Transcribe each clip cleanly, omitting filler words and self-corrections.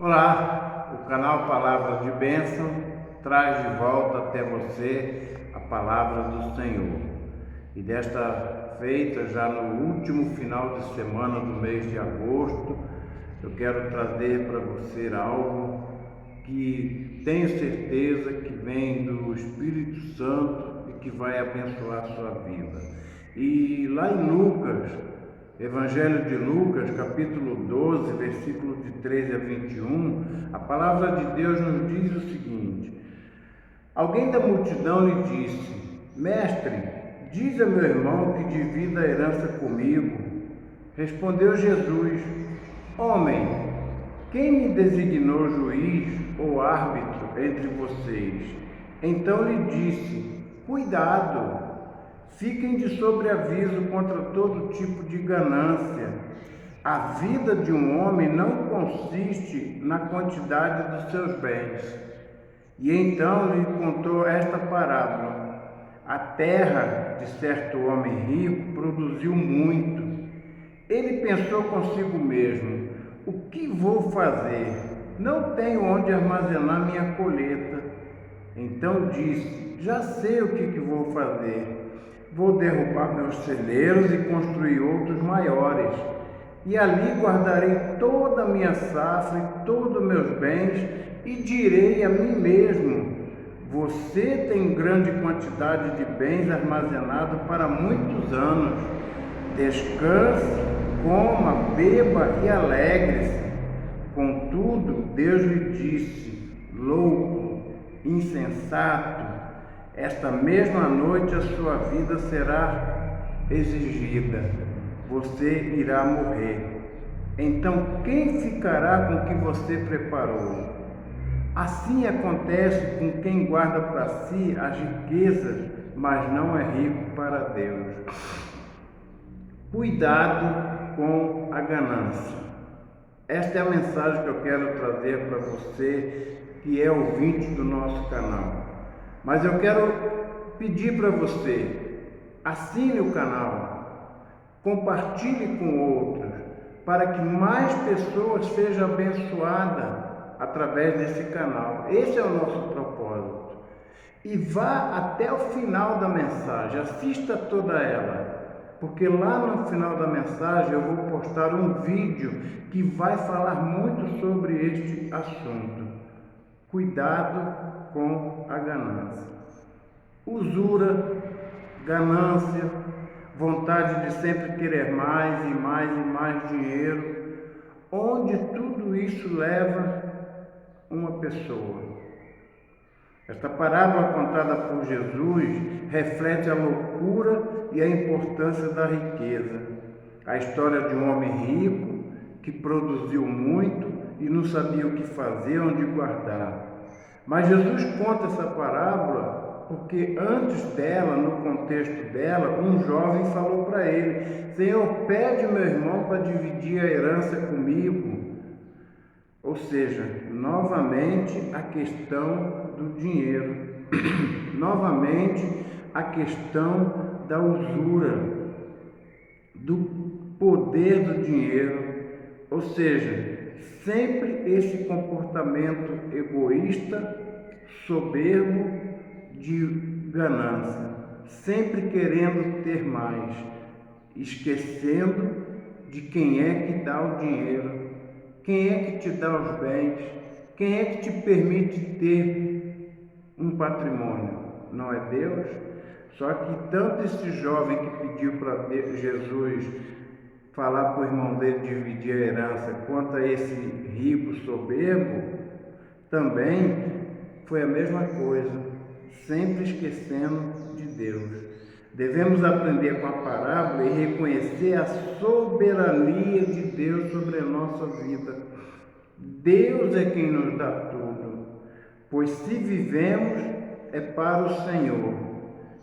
Olá, o canal Palavras de Bênção traz de volta até você a palavra do Senhor. E desta feita, já no último final de semana do mês de agosto, eu quero trazer para você algo que tenho certeza que vem do Espírito Santo e que vai abençoar a sua vida. E lá em Lucas, Evangelho de Lucas, capítulo 12, versículos de 13 a 21, a palavra de Deus nos diz o seguinte: Alguém da multidão lhe disse: Mestre, diz a meu irmão que divida a herança comigo. Respondeu Jesus: Homem, quem me designou juiz ou árbitro entre vocês? Então lhe disse: Cuidado! Fiquem de sobreaviso contra todo tipo de ganância. A vida de um homem não consiste na quantidade dos seus bens. E então lhe contou esta parábola: A terra de certo homem rico produziu muito. Ele pensou consigo mesmo: O que vou fazer? Não tenho onde armazenar minha colheita. Então disse: Já sei o que vou fazer. Vou derrubar meus celeiros e construir outros maiores, e ali guardarei toda a minha safra e todos os meus bens, e direi a mim mesmo: Você tem grande quantidade de bens armazenados para muitos anos. Descanse, coma, beba e alegre-se. Contudo, Deus lhe disse: Louco, insensato, esta mesma noite a sua vida será exigida, você irá morrer. Então quem ficará com o que você preparou? Assim acontece com quem guarda para si as riquezas, mas não é rico para Deus. Cuidado com a ganância. Esta é a mensagem que eu quero trazer para você que é ouvinte do nosso canal. Mas eu quero pedir para você: assine o canal, compartilhe com outros, para que mais pessoas sejam abençoadas através desse canal. Esse é o nosso propósito. E vá até o final da mensagem, assista toda ela, porque lá no final da mensagem eu vou postar um vídeo que vai falar muito sobre este assunto. Cuidado com a ganância. Usura, ganância, vontade de sempre querer mais e mais e mais dinheiro, onde tudo isso leva uma pessoa. Esta parábola contada por Jesus reflete a loucura e a importância da riqueza. A história de um homem rico que produziu muito e não sabia o que fazer, onde guardar. Mas Jesus conta essa parábola porque antes dela, no contexto dela, um jovem falou para ele: Senhor, pede meu irmão para dividir a herança comigo. Ou seja, novamente a questão do dinheiro, novamente a questão da usura, do poder do dinheiro, ou seja, sempre esse comportamento egoísta, soberbo, de ganância, sempre querendo ter mais, esquecendo de quem é que dá o dinheiro, quem é que te dá os bens, quem é que te permite ter um patrimônio. Não é Deus? Só que tanto esse jovem que pediu para Jesus falar para o irmão dele dividir a herança, quanto a esse rico soberbo, também foi a mesma coisa, sempre esquecendo de Deus. Devemos aprender com a parábola e reconhecer a soberania de Deus sobre a nossa vida. Deus é quem nos dá tudo, pois se vivemos é para o Senhor,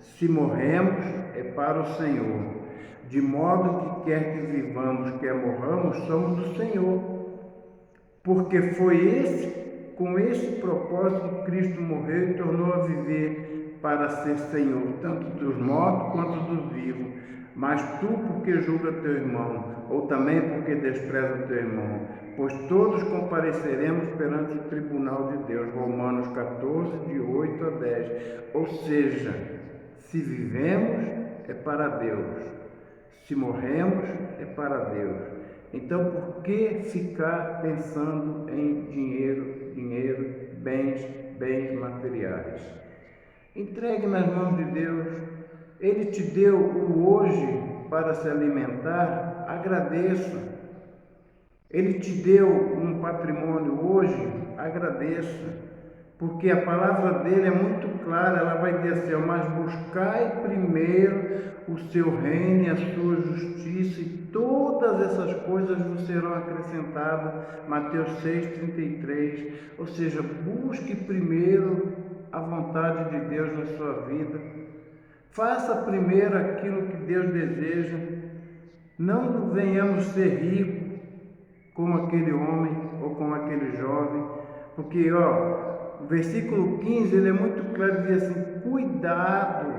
se morremos é para o Senhor. De modo que quer que vivamos, quer morramos, somos do Senhor. Porque foi com esse propósito que Cristo morreu e tornou a viver para ser Senhor, tanto dos mortos quanto dos vivos. Mas tu, porque julga teu irmão, ou também porque despreza teu irmão, pois todos compareceremos perante o tribunal de Deus. Romanos 14, de 8 a 10. Ou seja, se vivemos, é para Deus. Se morremos, é para Deus. Então, por que ficar pensando em dinheiro, bens materiais? Entregue nas mãos de Deus. Ele te deu o hoje para se alimentar, agradeça. Ele te deu um patrimônio hoje, agradeça. Porque a palavra dele é muito clara, ela vai dizer assim, mas buscai primeiro o seu reino e a sua justiça, e todas essas coisas vos serão acrescentadas. Mateus 6,33. Ou seja, busque primeiro a vontade de Deus na sua vida. Faça primeiro aquilo que Deus deseja. Não venhamos ser ricos como aquele homem ou como aquele jovem, porque o versículo 15 ele é muito claro, diz assim, cuidado,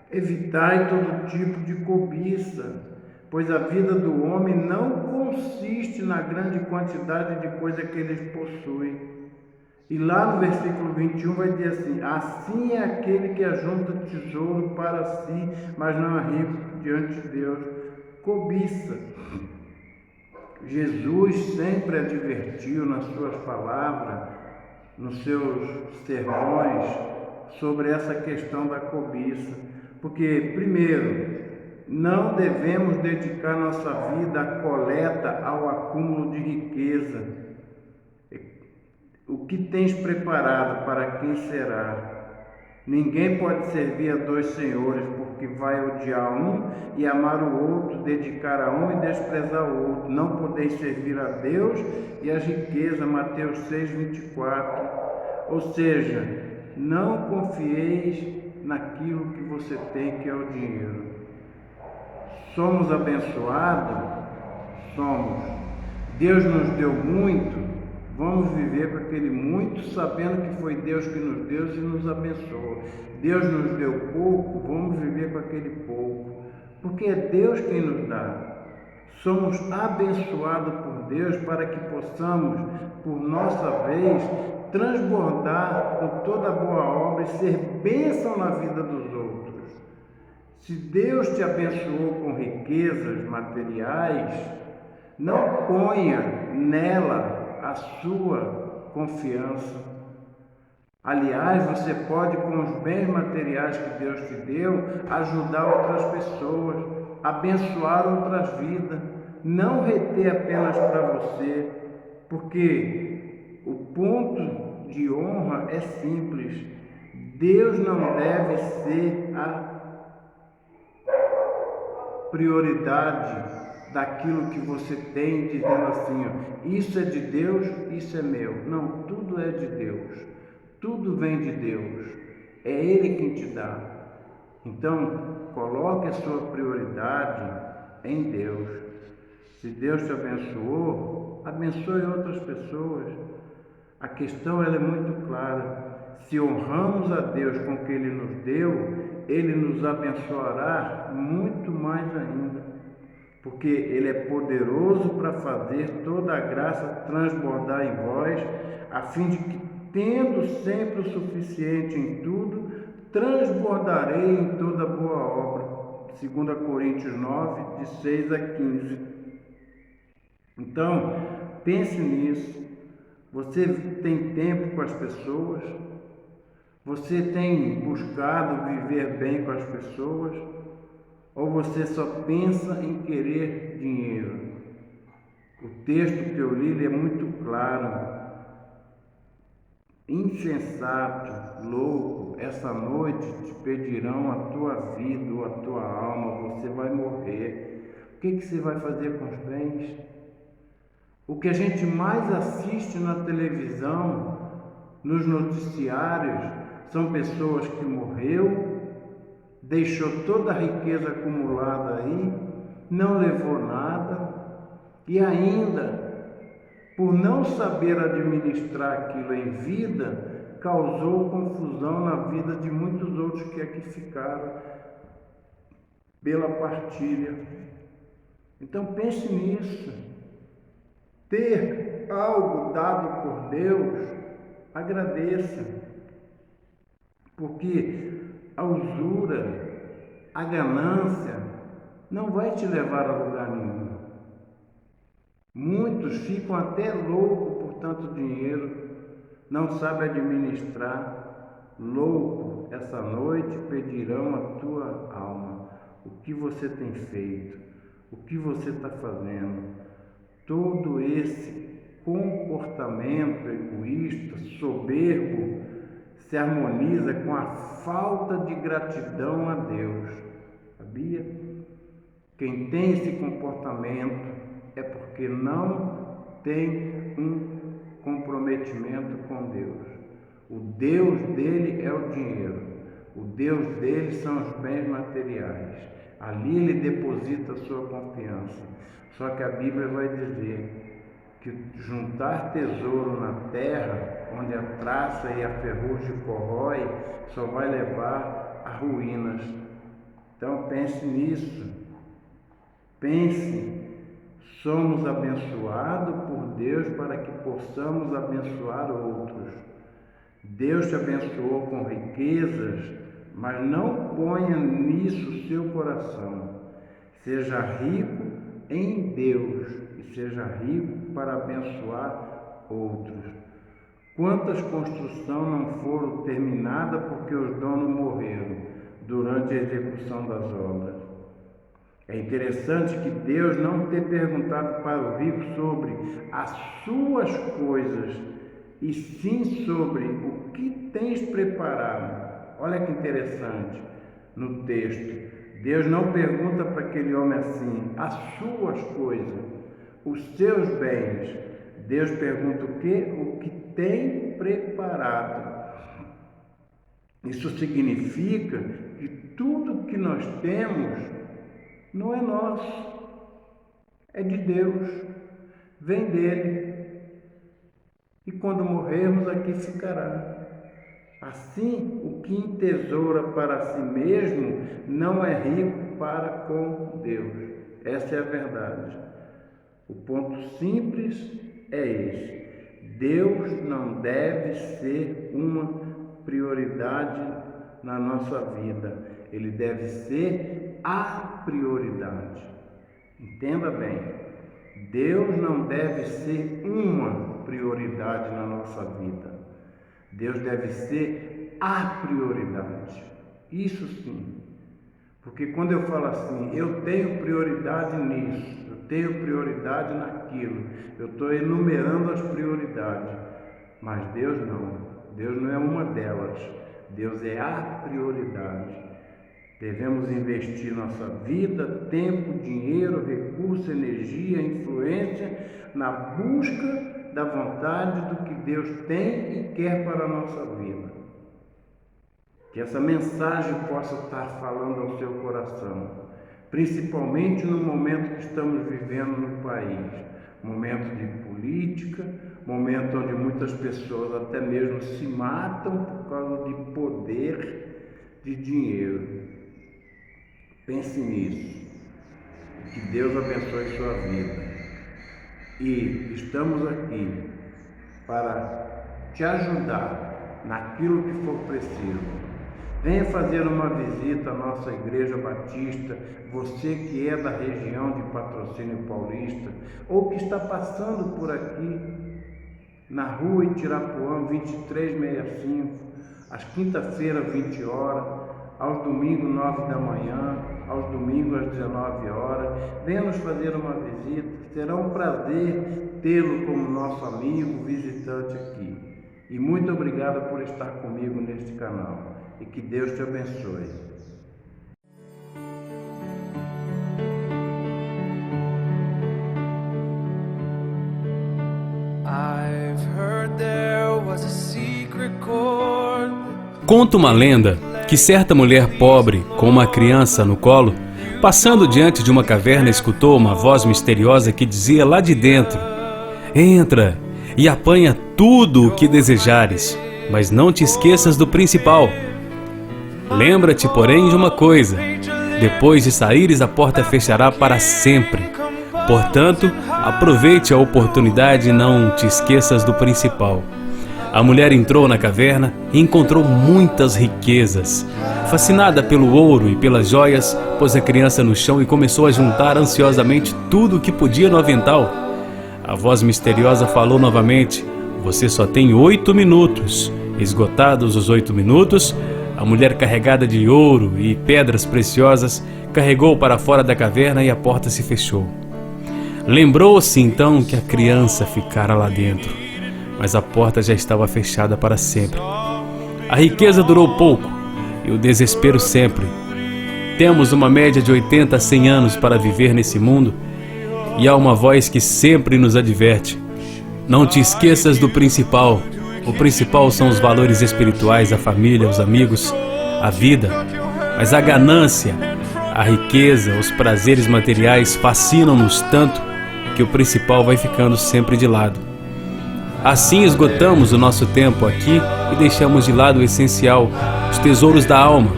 evitai todo tipo de cobiça, pois a vida do homem não consiste na grande quantidade de coisa que eles possuem. E lá no versículo 21 vai dizer assim, assim é aquele que ajunta tesouro para si, mas não é rico diante de Deus. Cobiça. Jesus sempre advertiu nas suas palavras, nos seus sermões, sobre essa questão da cobiça. Porque, primeiro, não devemos dedicar nossa vida à coleta, ao acúmulo de riqueza. O que tens preparado para quem será? Ninguém pode servir a dois senhores, porque vai odiar um e amar o outro, dedicar a um e desprezar o outro. Não podeis servir a Deus e às riquezas. Mateus 6,24. Ou seja, não confieis naquilo que você tem, que é o dinheiro. Somos abençoados? Somos. Deus nos deu muito. Vamos viver com aquele muito, sabendo que foi Deus que nos deu e nos abençoou. Deus nos deu pouco, vamos viver com aquele pouco, porque é Deus quem nos dá. Somos abençoados por Deus para que possamos, por nossa vez, transbordar com toda boa obra e ser bênção na vida dos outros. Se Deus te abençoou com riquezas materiais, não ponha nela a sua confiança. Aliás, você pode, com os bens materiais que Deus te deu, ajudar outras pessoas, abençoar outras vidas, não reter apenas para você, porque o ponto de honra é simples. Deus não deve ser a prioridade daquilo que você tem, dizendo assim, isso é de Deus, isso é meu. Não, tudo é de Deus, tudo vem de Deus, é Ele quem te dá. Então, coloque a sua prioridade em Deus. Se Deus te abençoou, abençoe outras pessoas. A questão ela é muito clara. Se honramos a Deus com o que Ele nos deu, Ele nos abençoará muito mais ainda, porque Ele é poderoso para fazer toda a graça transbordar em vós, a fim de que, tendo sempre o suficiente em tudo, transbordarei em toda boa obra. 2 Coríntios 9, de 6 a 15. Então, pense nisso. Você tem tempo com as pessoas? Você tem buscado viver bem com as pessoas? Ou você só pensa em querer dinheiro? O texto que eu li é muito claro. Insensato, louco, essa noite te pedirão a tua vida ou a tua alma, você vai morrer. O que você vai fazer com os bens? O que a gente mais assiste na televisão, nos noticiários, são pessoas que morreu, deixou toda a riqueza acumulada aí, não levou nada e ainda, por não saber administrar aquilo em vida, causou confusão na vida de muitos outros que aqui ficaram pela partilha. Então pense nisso. ter algo dado por Deus, agradeça, porque a usura, a ganância, não vai te levar a lugar nenhum. Muitos ficam até loucos por tanto dinheiro, não sabem administrar. Louco, essa noite pedirão a tua alma. O que você tem feito? O que você está fazendo? Todo esse comportamento egoísta, soberbo, se harmoniza com a falta de gratidão a Deus. Sabia? Quem tem esse comportamento é porque não tem um comprometimento com Deus. O Deus dele é o dinheiro. O Deus dele são os bens materiais. Ali ele deposita a sua confiança. Só que a Bíblia vai dizer que juntar tesouro na terra, onde a traça e a ferrugem corrói, só vai levar a ruínas. Então pense nisso. Pense. Somos abençoados por Deus para que possamos abençoar outros. Deus te abençoou com riquezas, mas não ponha nisso o seu coração. Seja rico em Deus e seja rico para abençoar outros. Quantas construções não foram terminadas porque os donos morreram durante a execução das obras? É interessante que Deus não tenha perguntado para o rico sobre as suas coisas, e sim sobre o que tens preparado. Olha que interessante no texto. Deus não pergunta para aquele homem assim, as suas coisas, os seus bens. Deus pergunta o quê? O que tem preparado. Isso significa que tudo que nós temos não é nosso, é de Deus, vem dele. E quando morrermos, aqui ficará. Assim, o que entesoura para si mesmo não é rico para com Deus. Essa é a verdade. O ponto simples é esse. Deus não deve ser uma prioridade na nossa vida. Ele deve ser a prioridade. Entenda bem. Deus não deve ser uma prioridade na nossa vida. Deus deve ser a prioridade. Isso sim. Porque quando eu falo assim, eu tenho prioridade nisso, eu tenho prioridade naquilo, eu estou enumerando as prioridades. Mas Deus não. Deus não é uma delas. Deus é a prioridade. Devemos investir nossa vida, tempo, dinheiro, recurso, energia, influência na busca da vontade do que Deus tem e quer para a nossa vida. Que essa mensagem possa estar falando ao seu coração, principalmente no momento que estamos vivendo no país, momento de política, momento onde muitas pessoas até mesmo se matam por causa de poder, de dinheiro. Pense nisso. Que Deus abençoe sua vida. E estamos aqui para te ajudar naquilo que for preciso. Venha fazer uma visita à nossa Igreja Batista, você que é da região de Patrocínio Paulista ou que está passando por aqui, na rua Itirapuã 2365, às quinta-feiras 20 horas, aos domingos 9 da manhã, aos domingos às 19 horas. Venha nos fazer uma visita, será um prazer tê-lo como nosso amigo, visitante aqui. E muito obrigado por estar comigo neste canal e que Deus te abençoe. I've heard there was a secret chord. Conta uma lenda que certa mulher pobre, com uma criança no colo, passando diante de uma caverna, escutou uma voz misteriosa que dizia lá de dentro: entra e apanha tudo o que desejares, mas não te esqueças do principal. Lembra-te, porém, de uma coisa: depois de saíres, a porta fechará para sempre. Portanto, Aproveite a oportunidade e não te esqueças do principal. A mulher entrou na caverna e encontrou muitas riquezas. Fascinada pelo ouro e pelas joias, pôs a criança no chão e começou a juntar ansiosamente tudo o que podia no avental. A voz misteriosa falou novamente: "Você só tem 8 minutos. Esgotados os 8 minutos, a mulher, carregada de ouro e pedras preciosas, carregou para fora da caverna e a porta se fechou. Lembrou-se então que a criança ficara lá dentro, mas a porta já estava fechada para sempre. A riqueza durou pouco e o desespero sempre. Temos uma média de 80 a 100 anos para viver nesse mundo e há uma voz que sempre nos adverte: não te esqueças do principal. O principal são os valores espirituais, a família, os amigos, a vida. Mas a ganância, a riqueza, os prazeres materiais fascinam-nos tanto que o principal vai ficando sempre de lado. Assim esgotamos o nosso tempo aqui e deixamos de lado o essencial, os tesouros da alma.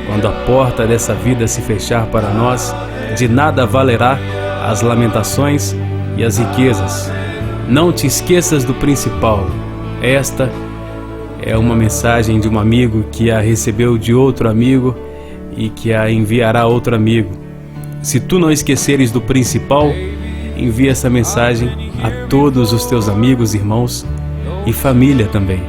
Quando a porta dessa vida se fechar para nós, de nada valerá as lamentações e as riquezas. Não te esqueças do principal." Esta é uma mensagem de um amigo que a recebeu de outro amigo e que a enviará a outro amigo. Se tu não esqueceres do principal, envia essa mensagem a todos os teus amigos, irmãos e família também.